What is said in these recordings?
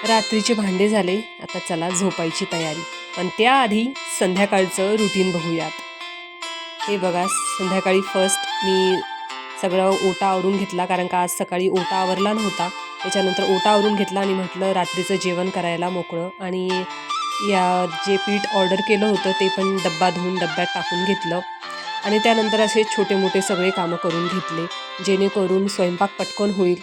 रात्रीचे भांडे झाले, आता चला झोपायची तयारी. पण त्याआधी संध्याकाळचं रुटीन बघूयात. हे बघा, संध्याकाळी फर्स्ट मी सगळं ओटा आवरून घेतला, कारण का आज सकाळी ओटा आवरला नव्हता. त्याच्यानंतर ओटा आवरून घेतला आणि म्हटलं रात्रीचं जेवण करायला मोकळं. आणि या जे पीठ ऑर्डर केलं होतं ते पण डब्बा धुवून डब्यात टाकून घेतलं. आणि त्यानंतर असे छोटे मोठे सगळे कामं करून घेतले, जेणेकरून स्वयंपाक पटकन होईल.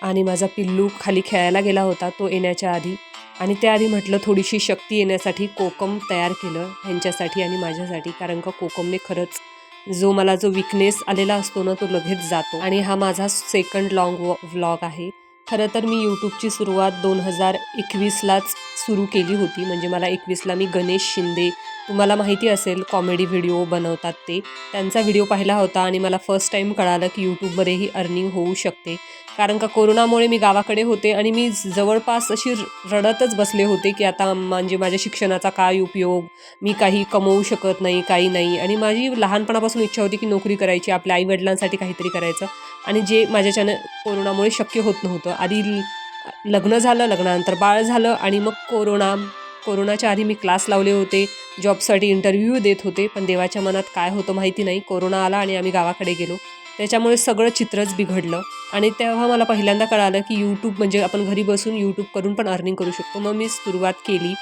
आणि माझा पिल्लू खाली खेळायला गेला होता तो येण्याच्या आधी. आणि त्याआधी म्हटलं थोडीशी शक्ती येण्यासाठी कोकम तयार केलं ह्यांच्यासाठी आणि माझ्यासाठी, कारण का कोकमने खरंच मला जो विकनेस आलेला असतो ना, तो लगेच जातो. आणि हा माझा सेकंड लाँग व्लॉग आहे. खरं तर मी यूट्यूबची सुरुवात 2021लाच सुरू केली होती. म्हणजे मला 21ला मी गणेश शिंदे, तुम्हाला माहिती असेल कॉमेडी व्हिडिओ बनवतात ते, त्यांचा व्हिडिओ पाहिला होता आणि मला फर्स्ट टाईम कळालं की यूट्यूबवरही अर्निंग होऊ शकते. कारण का कोरोनामुळे मी गावाकडे होते आणि मी जवळपास अशी रडतच बसले होते की आता म्हणजे माझ्या शिक्षणाचा काय उपयोग, मी काही कमवू शकत नाही, काही नाही. आणि माझी लहानपणापासून इच्छा होती की नोकरी करायची, आपल्या आईवडिलांसाठी काहीतरी करायचं. आणि जे माझ्याच्यानं कोरोनामुळे शक्य होत नव्हतं. आधी लग्न झालं, लग्नानंतर बाळ झालं आणि मग कोरोनाच्या आधी मी क्लास लावले होते, जॉबसाठी इंटरव्ह्यू देत होते. पण देवाच्या मनात काय होतं माहिती नाही, कोरोना आला आणि आम्ही गावाकडे गेलो. त्याच्यामुळे सगळं चित्रच बिघडलं. आणि तेव्हा मला पहिल्यांदा कळालं की यूट्यूब म्हणजे आपण घरी बसून यूट्यूब करून पण अर्निंग करू शकतो. मग मी सुरुवात केली.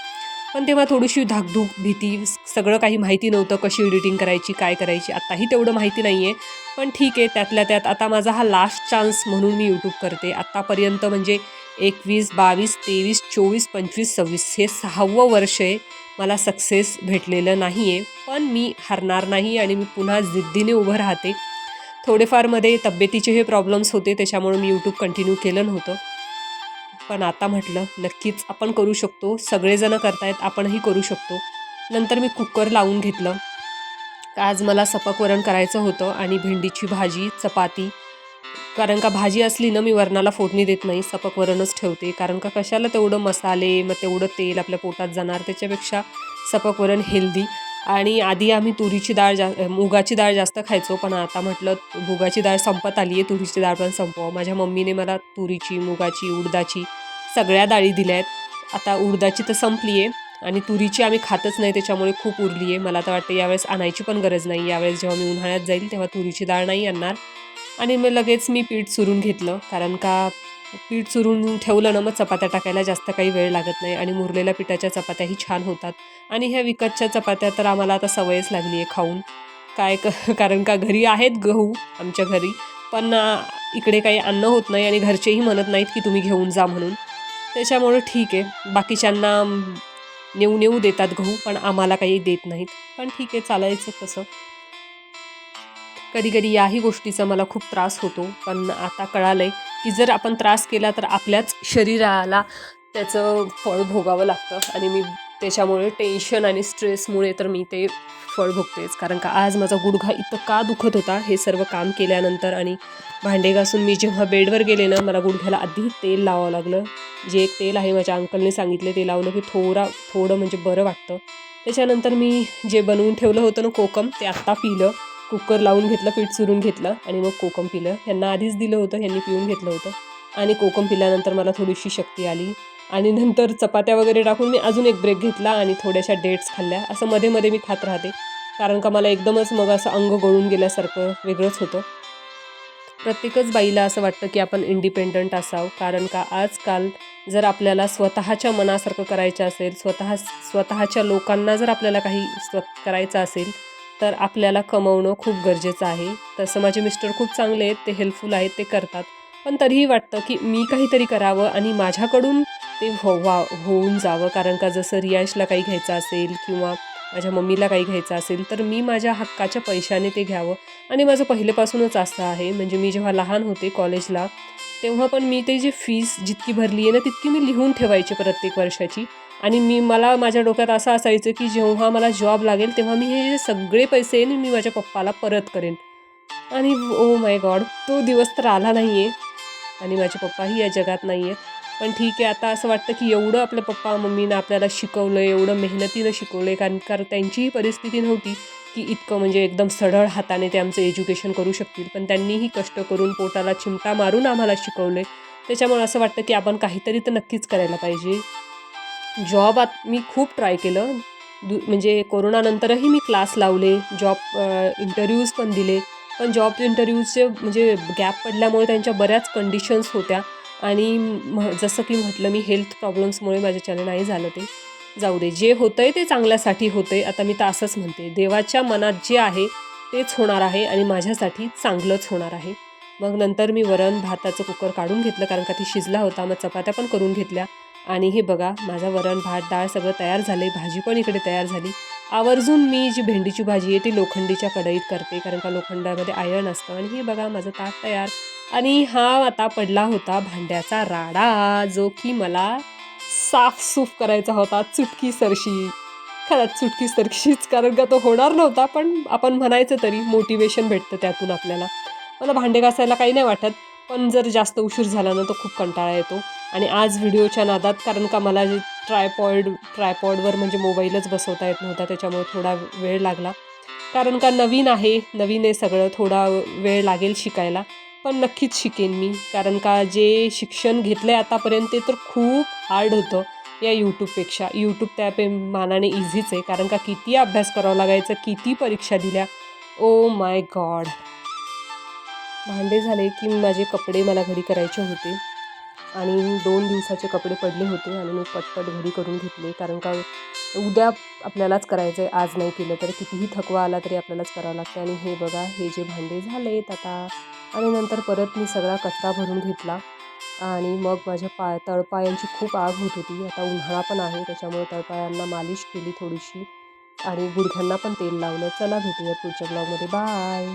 पण तेव्हा थोडीशी धाकधूक, भीती, सगळं काही माहिती नव्हतं, कशी एडिटिंग करायची, काय करायची. आत्ताही तेवढं माहिती नाही आहे. पण ठीक आहे, त्यातल्या त्यात आता माझा हा लास्ट चान्स म्हणून मी यूट्यूब करते. आत्तापर्यंत म्हणजे 21, 22, 23, 24, 25, 26 हे 6वं वर्ष आहे. मला सक्सेस भेटलेलं नाही आहे. पण मी हरणार नाही आणि मी पुन्हा जिद्दीने उभं राहते. थोडेफार मध्ये तब्येतीचे हे प्रॉब्लेम्स होते, त्याच्यामुळे मी यूट्यूब कंटिन्यू केलं नव्हतं. पण आता म्हटलं नक्कीच आपण करू शकतो, सगळेजण करतायत, आपणही करू शकतो. नंतर मी कुकर लावून घेतलं. आज मला सपक वरण करायचं होतं आणि भेंडीची भाजी, चपाती. कारण का भाजी असली ना, मी वरणाला फोडणी देत नाही, सपक वरणच ठेवते. कारण का कशाला तेवढं मसाले, मग तेवढं तेल आपल्या पोटात जाणार, त्याच्यापेक्षा सपक वरण हेल्दी. आणि आधी आम्ही मुगाची डाळ जास्त खायचो, पण आता म्हटलं मुगाची डाळ संपत आली आहे, तुरीची डाळ पण संपवा. माझ्या मम्मीने मला तुरीची, मुगाची, उडदाची सगळ्या डाळी दिल्या आहेत. आता उडदाची तर संपली आहे आणि तुरीची आम्ही खातच नाही, त्याच्यामुळे खूप उरली आहे. मला तर वाटतं यावेळेस आणायची पण गरज नाही. यावेळेस जेव्हा मी उन्हाळ्यात जाईल तेव्हा तुरीची डाळ नाही आणणार. आणि मग लगेच मी पीठ चुरून घेतलं, कारण का पीठ चुरून ठेवलं ना, मग चपात्या टाकायला जास्त काही वेळ लागत नाही आणि मुरलेल्या पिठाच्या चपात्याही छान होतात. आणि ह्या विकतच्या चपात्या तर आम्हाला आता सवयच लागली आहे खाऊन. कारण का घरी आहेत गहू आमच्या घरी, पण इकडे काही अन्न होत नाही आणि घरचेही म्हणत नाहीत की तुम्ही घेऊन जा म्हणून. त्याच्यामुळे ठीक आहे, बाकीच्यांना नेऊ देतात गहू, पण आम्हाला काही देत नाहीत. पण ठीक आहे, चालायचं तसं. कधी कधी याही गोष्टीचा मला खूप त्रास होतो, पण आता कळालं आहे की जर आपण त्रास केला तर आपल्याच शरीराला त्याचं फळ भोगावं लागतं. आणि मी त्याच्यामुळे टेन्शन आणि स्ट्रेसमुळे तर मी ते फळ भोगतेच. कारण का आज माझा गुडघा इतका दुखत होता हे सर्व काम केल्यानंतर. आणि भांडे घासून मी जेव्हा बेडवर गेले ना, मला गुडघ्याला आधी तेल लावावं लागलं. जे एक तेल आहे माझ्या अंकलने सांगितले, ते लावलं की थोडं म्हणजे बरं वाटतं. त्याच्यानंतर मी जे बनवून ठेवलं होतं ना कोकम, ते आत्ता पिलं. कुकर लावून घेतलं, पीठ चुरून घेतलं आणि मग कोकम पिलं. ह्यांना आधीच दिलं होतं, ह्यांनी पिऊन घेतलं होतं. आणि कोकम पिल्यानंतर मला थोडीशी शक्ती आली. आणि नंतर चपात्या वगैरे टाकून मी अजून एक ब्रेक घेतला आणि थोड्याशा डेट्स खाल्ल्या. असं मध्ये मध्ये मी खात राहते, कारण का मला एकदमच मग असं अंग गळून गेल्यासारखं वेगळंच होतं. प्रत्येकच बाईला असं वाटतं की आपण इंडिपेंडंट असावं, कारण का आजकाल जर आपल्याला स्वतःच्या मनासारखं करायचं असेल, स्वतःच्या लोकांना जर आपल्याला काही करायचं असेल, तर आपल्याला कमवणं खूप गरजेचं आहे. तसं माझे मिस्टर खूप चांगले आहेत, ते हेल्पफुल आहेत, ते करतात. पण तरीही वाटतं की मी काहीतरी करावं आणि माझ्याकडून ते होऊन जावं. कारण का जसं रियाशला काही घ्यायचं असेल किंवा माझ्या मम्मीला काही घ्यायचं असेल, तर मी माझ्या हक्काच्या पैशाने ते घ्यावं. आणि माझं पहिल्यापासूनच असं आहे. म्हणजे मी जेव्हा लहान होते कॉलेजला, तेव्हा पण मी ते जी फीस जितकी भरली आहे ना, तितकी मी लिहून ठेवायची प्रत्येक वर्षाची. आणि मला माझ्या डोक्यात असं असायचं की जेव्हा मला जॉब लागेल तेव्हा मी हे सगळे पैसे मी माझ्या पप्पाला परत करेन. आणि ओ माय गॉड, तो दिवस तर आला नाही आहे आणि माझे पप्पाही या जगात नाही आहेत. पण ठीक आहे, आता असं वाटतं की एवढं आपल्या पप्पा मम्मीनं आपल्याला शिकवलं, एवढं मेहनतीनं शिकवलं आहे. कारण त्यांचीही परिस्थिती नव्हती की इतकं म्हणजे एकदम सढळ हाताने ते आमचं एज्युकेशन करू शकतील. पण त्यांनीही कष्ट करून पोटाला चिमटा मारून आम्हाला शिकवलं आहे. त्याच्यामुळे असं वाटतं की आपण काहीतरी तर नक्कीच करायला पाहिजे. मी खूप ट्राय केलं. म्हणजे कोरोनानंतरही मी क्लास लावले, इंटरव्ह्यूज पण दिले. पण जॉब इंटरव्ह्यूजचे म्हणजे गॅप पडल्यामुळे त्यांच्या बऱ्याच कंडिशन्स होत्या आणि जसं की म्हटलं मी हेल्थ प्रॉब्लेम्समुळे माझ्याच्याने नाही झालं ते. जाऊ दे, जे होतंय ते चांगल्यासाठी होतंय. आता मी तर असंच म्हणते, देवाच्या मनात जे आहे तेच होणार आहे आणि माझ्यासाठी चांगलंच होणार आहे. मग नंतर मी वरण भाताचं कुकर काढून घेतलं कारण का ती शिजला होता. मग चपात्या पण करून घेतल्या आणि हे बघा माझा वरण, भात, डाळ सगळं तयार झाले. भाजी पण इकडे तयार झाली. आवर्जून मी जी भेंडीची भाजी आहे ती लोखंडीच्या कढईत करते कारण का लोखंडामध्ये आयर्न असतं. आणि हे बघा माझं ताट तयार. आणि हा आता पडला होता भांड्याचा राडा, जो की मला साफसूफ करायचा होता चुटकीसरशी. खरंच चुटकीसरशीच, कारण का तो होणार नव्हता, पण आपण म्हणायचं तरी मोटिवेशन भेटतं त्यातून आपल्याला. मला भांडे घासायला काही नाही वाटत, पण जर जास्त उशीर झाला ना तर खूप कंटाळा येतो. आणि आज व्हिडिओच्या नादात, कारण का मला जे ट्रायपॉडवर म्हणजे मोबाईलच बसवता येत नव्हता, त्याच्यामुळे थोडा वेळ लागला. कारण का नवीन आहे सगळं, थोडा वेळ लागेल शिकायला. पण नक्कीच शिकेन मी, कारण का जे शिक्षण घेतलं आहे आतापर्यंत ते तर खूप हार्ड होतं या यूट्यूबपेक्षा. यूट्यूब त्या मानाने इझीच आहे, कारण का किती अभ्यास करावा लागायचं, किती परीक्षा दिल्या. Oh my God. भांडे झाले की माझे कपडे मला घडी करायचे होते आणि 2 दिवसाचे कपडे पडले होते आणि मी पटपट घडी करून घेतले, कारण का उद्या आपल्यालाच करायचं आहे. आज नाही केलं तर कितीही थकवा आला तरी आपल्यालाच करावं लागतं. आणि हे बघा, हे जे भांडे झालेत आता. आणि नंतर परत मी सगळा कचरा भरून घेतला आणि मग माझ्या तळपायांची खूप आग होत होती. आता उन्हाळा पण आहे, त्याच्यामुळे तळपायांना मालिश केली थोडीशी आणि गुडघ्यांना पण तेल लावलं. चला भेटूया पुढच्या ब्लॉगमध्ये. बाय.